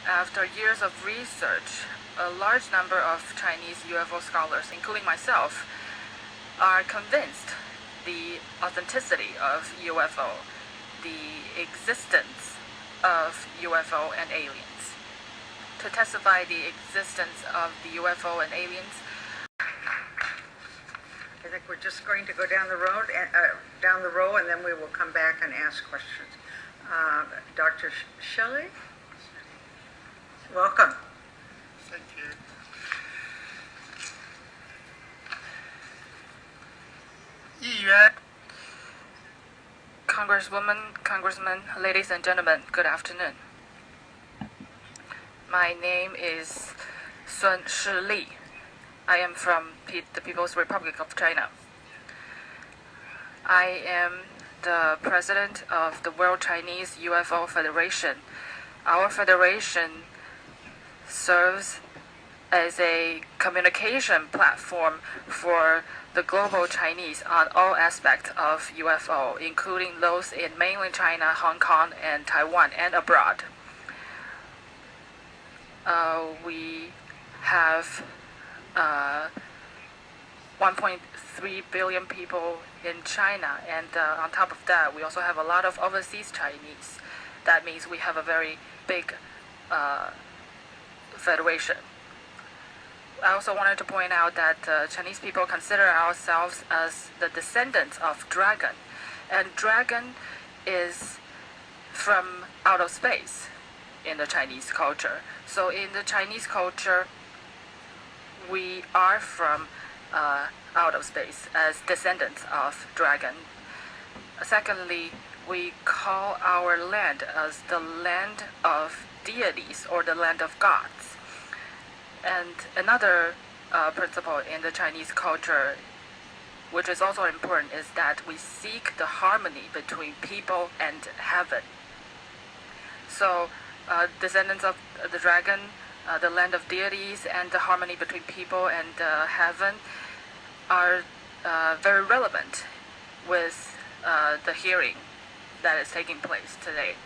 After years of research, a large number of Chinese UFO scholars, including myself, are convinced the authenticity of UFO, the existence of UFO and aliens. To testify the existence of the UFO and aliens, I think we're just going to go down the row, and then we will come back and ask questions. Dr. Shelley, welcome. Thank you. Congresswoman, Congressman, ladies and gentlemen, good afternoon. My name is Sun Shili. I am from the People's Republic of China. I am the president of the World Chinese UFO Federation. Our federation serves as a communication platform for the global Chinese on all aspects of UFO, including those in mainland China, Hong Kong, and Taiwan, and abroad. We have 1.3 billion people in China, and on top of that, we also have a lot of overseas Chinese. That means we have a very big federation. I also wanted to point out that Chinese people consider ourselves as the descendants of dragon, and dragon is from out of space in the Chinese culture. So in the Chinese culture, we are from out of space as descendants of dragon. Secondly, we call our land as the land of deities or the land of gods. And another principle in the Chinese culture, which is also important, is that we seek the harmony between people and heaven. So descendants of the dragon, the land of deities, and the harmony between people and heaven are very relevant with the hearing that is taking place today.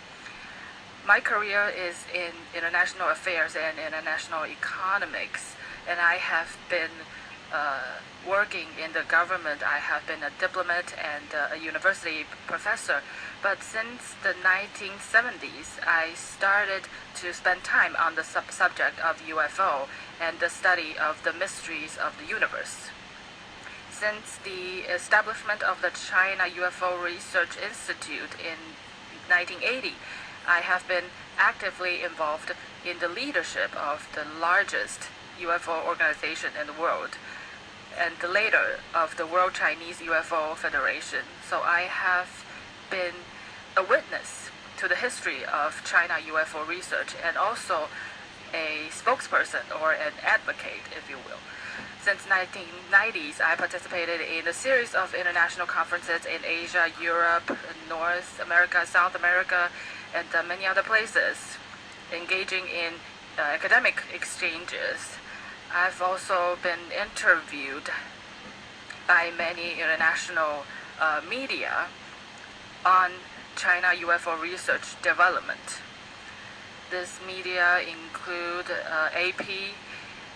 My career is in international affairs and international economics, and I have been working in the government. I have been a diplomat and a university professor. But since the 1970s, I started to spend time on the subject of UFO and the study of the mysteries of the universe. Since the establishment of the China UFO Research Institute in 1980, I have been actively involved in the leadership of the largest UFO organization in the world, and the leader of the World Chinese UFO Federation. So I have been a witness to the history of China UFO research, and also a spokesperson or an advocate, if you will. Since 1990s, I participated in a series of international conferences in Asia, Europe, North America, South America, and many other places, engaging in academic exchanges. I've also been interviewed by many international media on China UFO research development. This media include AP,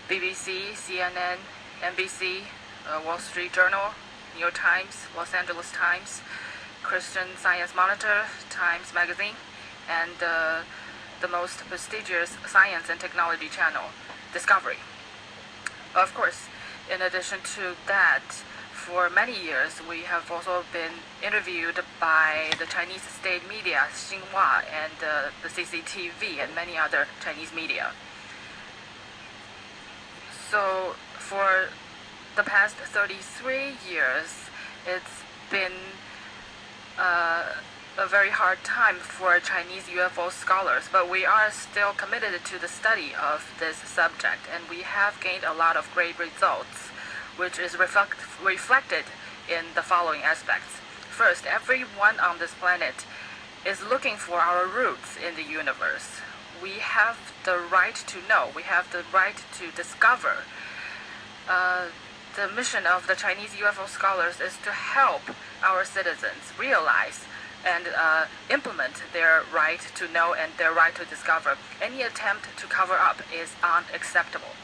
BBC, CNN, NBC, Wall Street Journal, New York Times, Los Angeles Times, Christian Science Monitor, Times Magazine, and the most prestigious science and technology channel, Discovery. Of course, in addition to that, for many years we have also been interviewed by the Chinese state media, Xinhua, and the CCTV, and many other Chinese media. So for the past 33 years, it's been a very hard time for Chinese UFO scholars, but we are still committed to the study of this subject, and we have gained a lot of great results, which is reflected in the following aspects. First, everyone on this planet is looking for our roots in the universe. We have the right to know. We have the right to discover. The mission of the Chinese UFO scholars is to help our citizens realize and implement their right to know and their right to discover. Any attempt to cover up is unacceptable.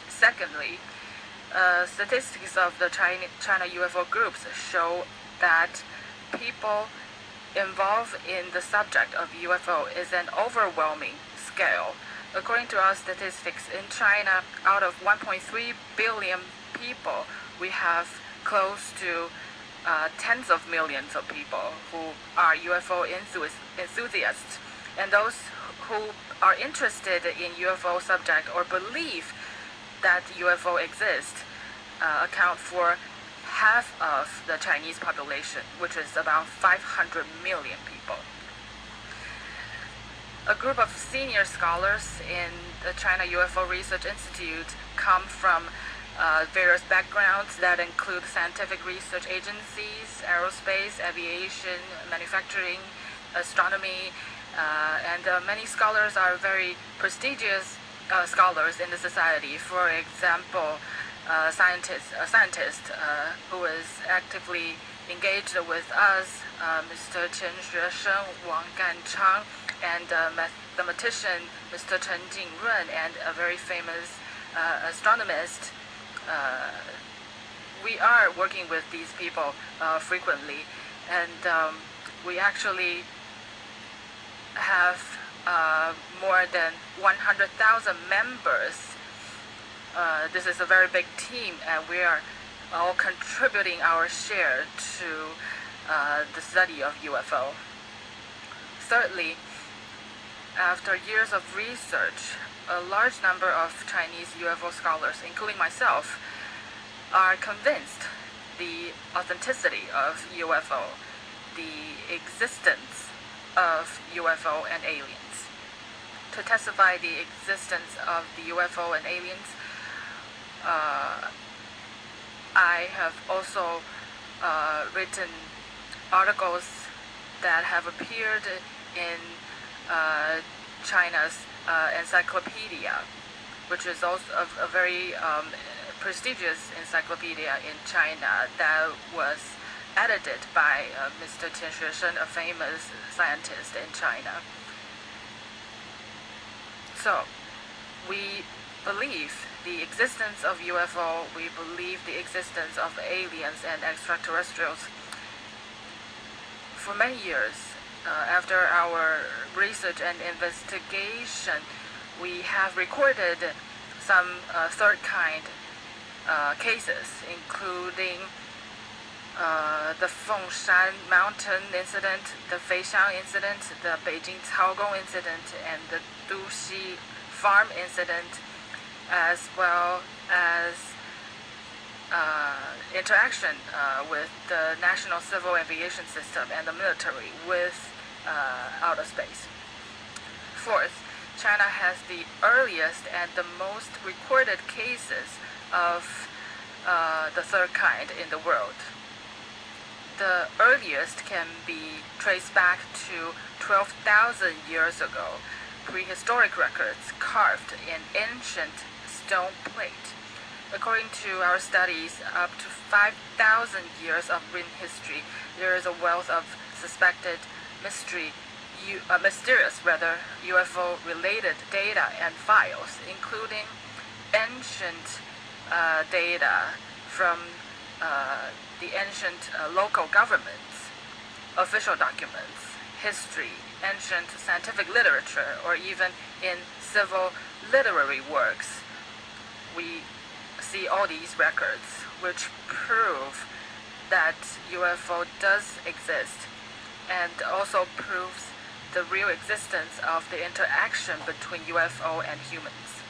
Secondly, statistics of the China UFO groups show that people involved in the subject of UFO is an overwhelming scale. According to our statistics, in China, out of 1.3 billion people, we have close to tens of millions of people who are UFO enthusiasts. And those who are interested in UFO subject or believe that UFO exists account for half of the Chinese population, which is about 500 million people. A group of senior scholars in the China UFO Research Institute come from various backgrounds that include scientific research agencies, aerospace, aviation, manufacturing, astronomy, and many scholars are very prestigious scholars in the society. For example, a scientist who is actively engaged with us, Mr. Chen Xueshen, Wang Ganchang, and mathematician Mr. Chen Jingrun, and a very famous astronomist. We are working with these people frequently, and we actually have more than 100,000 members. This is a very big team, and we are all contributing our share to the study of UFO. Thirdly, after years of research, a large number of Chinese UFO scholars, including myself, are convinced the authenticity of UFO, the existence of UFO and aliens. To testify the existence of the UFO and aliens, I have also written articles that have appeared in China's encyclopedia, which is also a very prestigious encyclopedia in China that was edited by Mr. Chen Xueshen, a famous scientist in China. So, we believe the existence of UFO, we believe the existence of aliens and extraterrestrials. For many years, after our research and investigation, we have recorded some third kind cases, including the Fengshan Mountain incident, the Feixiang incident, the Beijing Caogong incident, and the Duxi Farm incident, as well as interaction with the national civil aviation system and the military with outer space. Fourth, China has the earliest and the most recorded cases of the third kind in the world. The earliest can be traced back to 12,000 years ago, prehistoric records carved in ancient stone plate. According to our studies, up to 5,000 years of written history, there is a wealth of suspected mysterious UFO-related data and files, including ancient data from the ancient local governments, official documents, history, ancient scientific literature, or even in civil literary works. We see all these records, which prove that UFO does exist, and also proves the real existence of the interaction between UFO and humans.